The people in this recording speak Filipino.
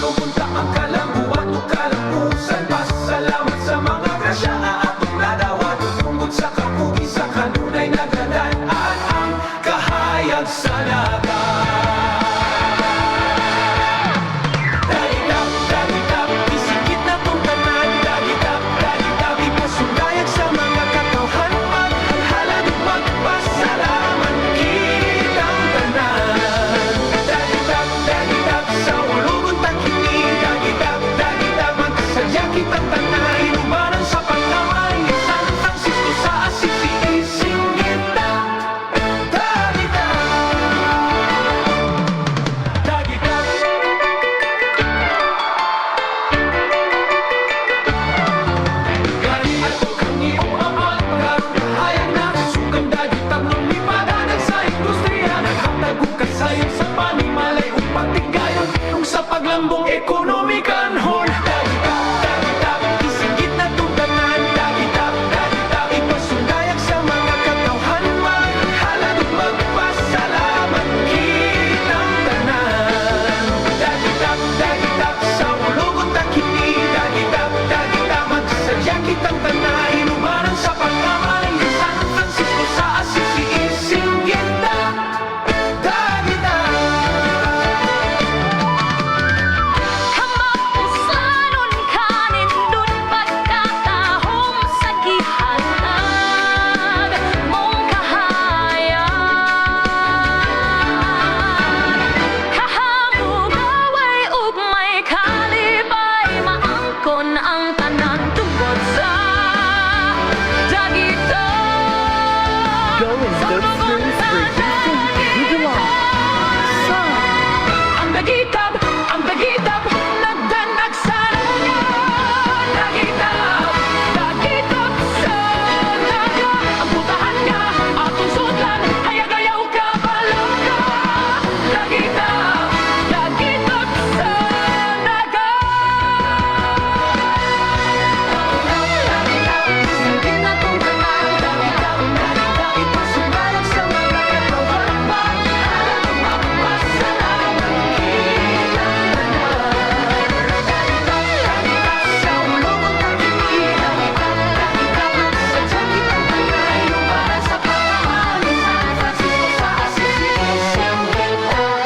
Punta ang kalambuan o kalambusan. Pasalamat sa mga grasya atong nadawat. Tungkol sa kapugi sa kanunay nagladaan ang kahayag sa dagat. Dagitap, dagitap, isikit na tong tanan. Dagitap, dagitap, ipasundayag sa mga katawhan. Maghalhalan at magpasalamat kitang tanan. Dagitap, dagitap, sa ulugon takini. Dagitap, dagitap, magkasadya kitang tanan. Inubanan sa pagkamay ni San Francisco sa Assisi, isingit na dagitap. Dagitap. Gani ato kami umamat, karon kahayag na sugang dagitap. Lumipadanag sa industriya, naghatag og kasayon sa panimalay ug patigayon. Kung sa paglambong ekonomiya